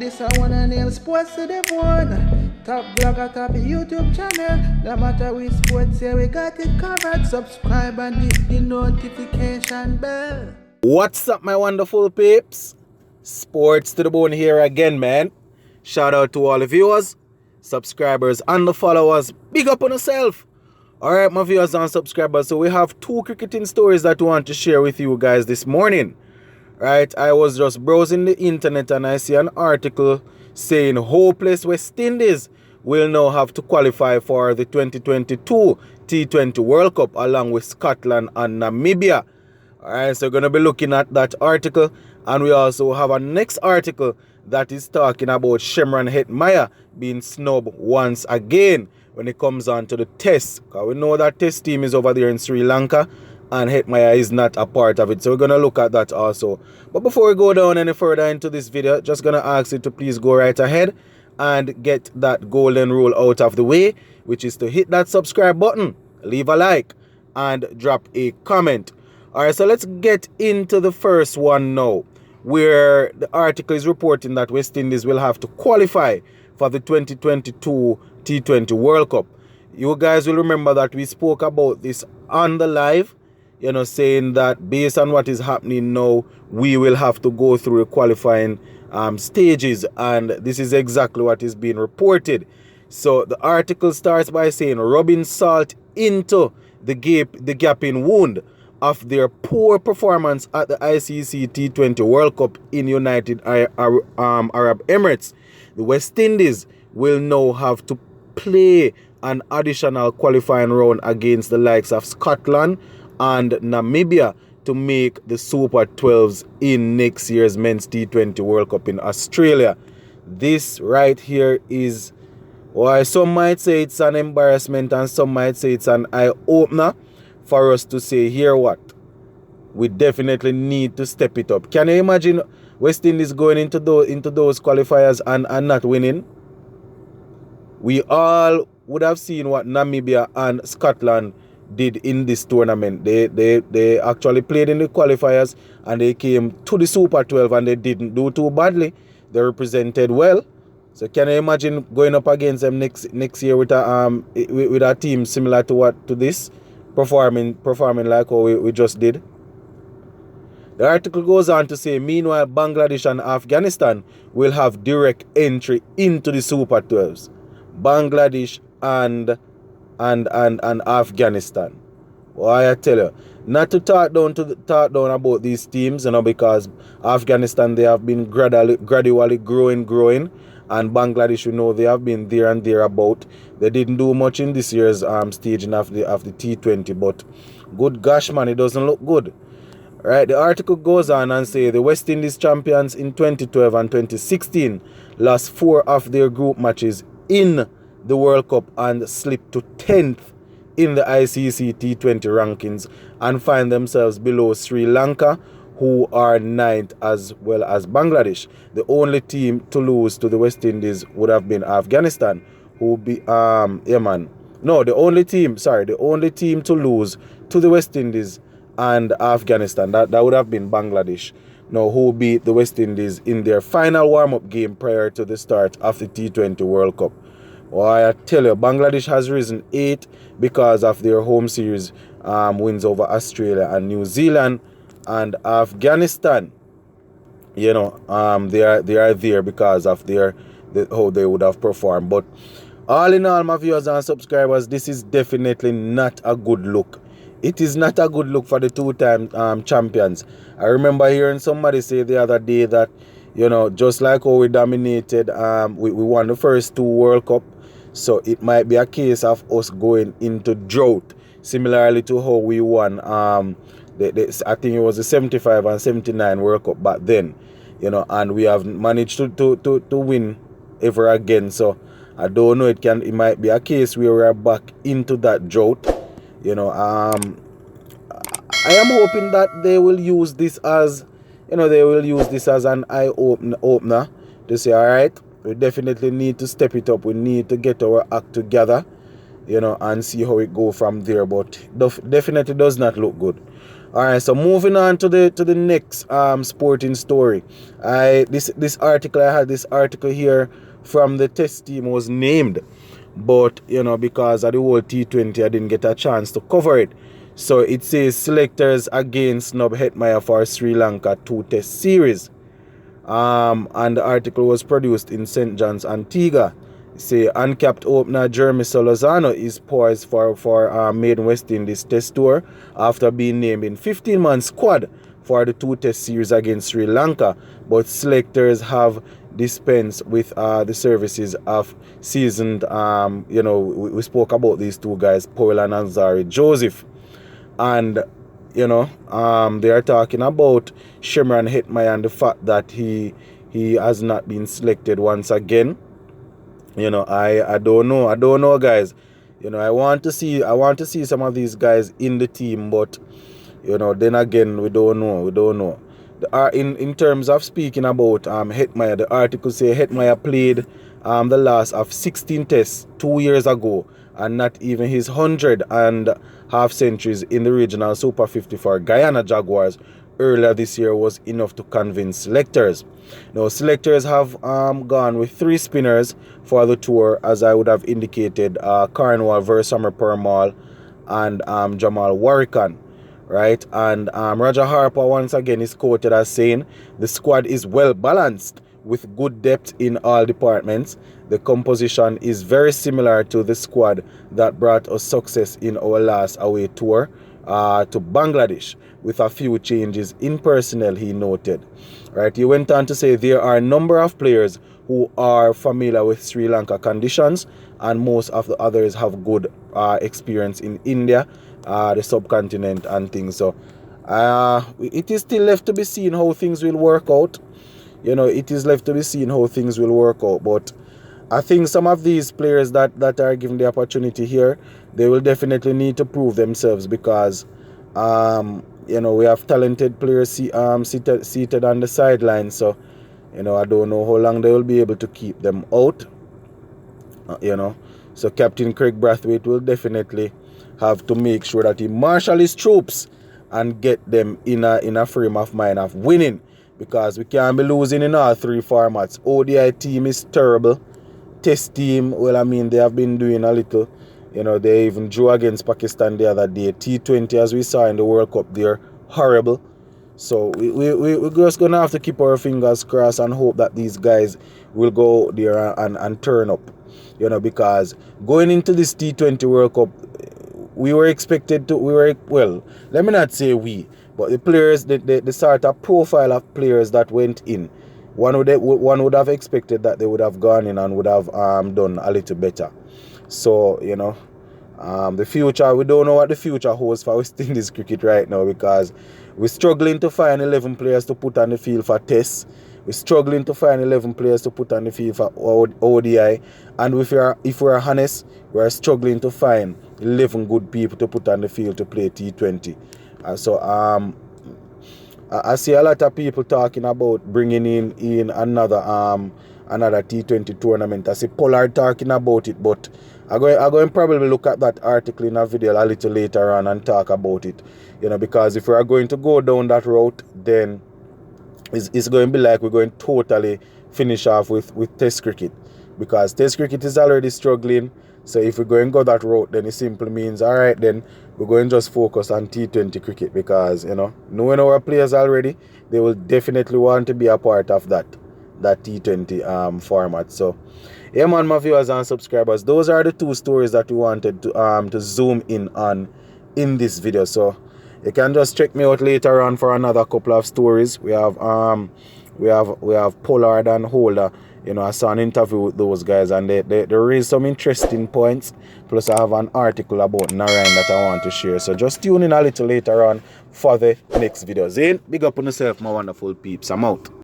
This I wanna nail sports to the bone. Top blogger, top YouTube channel. No matter which sports, here we got it covered. Subscribe and hit the notification bell. What's up, my wonderful peeps? Sports to the bone here again, man. Shout out to all the viewers, subscribers, and the followers. Big up on yourself. Alright, my viewers and subscribers. So we have two cricketing stories that we want to share with you guys this morning. Right, I was just browsing the internet and I see an article saying hopeless West Indies will now have to qualify for the 2022 T20 World Cup along with Scotland and Namibia. Alright, so we're going to be looking at that article, and we also have a next article that is talking about Shimron Hetmyer being snubbed once again when it comes on to the test. Because we know that test team is over there in Sri Lanka, and Hetmyer is not a part of it. So we're going to look at that also. But before we go down any further into this video, just going to ask you to please go right ahead and get that golden rule out of the way, which is to hit that subscribe button, leave a like, and drop a comment. Alright, so let's get into the first one now, where the article is reporting that West Indies will have to qualify for the 2022 T20 World Cup. You guys will remember that we spoke about this on the live, saying that based on what is happening now, we will have to go through the qualifying stages, and this is exactly what is being reported. So the article starts by saying rubbing salt into the gaping wound of their poor performance at the ICC T20 World Cup in United Arab Emirates. The West Indies will now have to play an additional qualifying round against the likes of Scotland and Namibia to make the Super 12s in next year's Men's T20 World Cup in Australia. This right here is why some might say it's an embarrassment and some might say it's an eye-opener for us to say, here what? We definitely need to step it up. Can you imagine West Indies going into those qualifiers and not winning? We all would have seen what Namibia and Scotland did in this tournament. They actually played in the qualifiers and they came to the Super 12 and they didn't do too badly. They represented well. So can you imagine going up against them next year with a team similar to this, performing like how we just did? The article goes on to say, meanwhile, Bangladesh and Afghanistan will have direct entry into the Super 12s. Bangladesh and Afghanistan. Why I tell you, not to talk down about these teams, because Afghanistan, they have been gradually growing, and Bangladesh, they have been there and thereabout. They didn't do much in this year's staging of the T20, but good gosh, man, it doesn't look good. Right, the article goes on and say the West Indies champions in 2012 and 2016 lost 4 of their group matches in the World Cup and slipped to 10th in the ICC T20 rankings and find themselves below Sri Lanka, who are 9th, as well as Bangladesh. The only team to lose to the West Indies would have been Afghanistan, who be the only team to lose to the West Indies and Afghanistan, that would have been Bangladesh, who beat the West Indies in their final warm-up game prior to the start of the T20 World Cup. Why I tell you, Bangladesh has risen 8 because of their home series wins over Australia and New Zealand, and Afghanistan, they are there because of how they would have performed. But all in all, my viewers and subscribers, this is definitely not a good look. It is not a good look for the two-time champions. I remember hearing somebody say the other day that, just like how we dominated, we won the first 2 World Cup, so it might be a case of us going into drought, similarly to how we won, I think it was the 75 and 79 World Cup back then, and we have managed to win ever again. So I don't know, it might be a case where we are back into that drought. I am hoping that they will use this as an eye-opener to say, all right, we definitely need to step it up. We need to get our act together, and see how it go from there. But definitely does not look good. All right, so moving on to the next sporting story. This article, I had this article here from the test team was named, but because of the whole T20 I didn't get a chance to cover it. So it says selectors again snub Hetmyer for Sri Lanka 2-test series. And the article was produced in St. John's, Antigua. Say uncapped opener Jeremy Solozano is poised for maiden West Indies test tour after being named in 15-man squad for the 2-test series against Sri Lanka, but selectors have dispensed with the services of seasoned we spoke about these two guys, Powell and Ansari Joseph, and they are talking about Shimron Hetmyer and the fact that he has not been selected once again. I don't know, guys. I want to see some of these guys in the team, but then again, we don't know. In terms of speaking about Hetmyer, the article say Hetmyer played the last of 16 tests 2 years ago, and not even his 100.5 centuries in the regional Super 50 for Guyana Jaguars earlier this year was enough to convince selectors. Now, selectors have gone with 3 spinners for the tour, as I would have indicated, Cornwall, Versamer Permal, and Jamal Warrican, right? And Roger Harper once again is quoted as saying, the squad is well balanced with good depth in all departments. The composition is very similar to the squad that brought us success in our last away tour to Bangladesh, with a few changes in personnel, he noted. Right, he went on to say there are a number of players who are familiar with Sri Lanka conditions, and most of the others have good experience in India, the subcontinent and things. So it is still left to be seen how things will work out. It is left to be seen how things will work out. But I think some of these players that are given the opportunity here, they will definitely need to prove themselves, because we have talented players seated on the sidelines. So I don't know how long they will be able to keep them out. So Captain Craig Brathwaite will definitely have to make sure that he marshal his troops and get them in a frame of mind of winning, because we can't be losing in all 3 formats. ODI team is terrible. Test team, well, I mean, they have been doing a little. They even drew against Pakistan the other day. T20, as we saw in the World Cup, they're horrible. So we're just going to have to keep our fingers crossed and hope that these guys will go there and turn up. Because going into this T20 World Cup, we were expected to, let me not say we, but the players, the sort of profile of players that went in, one would have expected that they would have gone in and would have done a little better. So, the future, we don't know what the future holds for West Indies cricket right now, because we're struggling to find 11 players to put on the field for tests. We're struggling to find 11 players to put on the field for ODI. And if we're honest, we're struggling to find 11 good people to put on the field to play T20. I see a lot of people talking about bringing in another T20 tournament. I see Pollard talking about it, but I'm going to probably look at that article in a video a little later on and talk about it. Because if we are going to go down that route, then it's going to be like we're going to totally finish off with Test cricket, because Test cricket is already struggling. So if we're going to go that route, then it simply means, all right, then we're going to just focus on T20 cricket, because, knowing our players already, they will definitely want to be a part of that T20 format. So, yeah, man, my viewers and subscribers, those are the 2 stories that we wanted to zoom in on in this video. So you can just check me out later on for another couple of stories. We have Pollard and Holder. I saw an interview with those guys, and they raised some interesting points. Plus, I have an article about Narayan that I want to share. So just tune in a little later on for the next video. Zane, big up on yourself, my wonderful peeps. I'm out.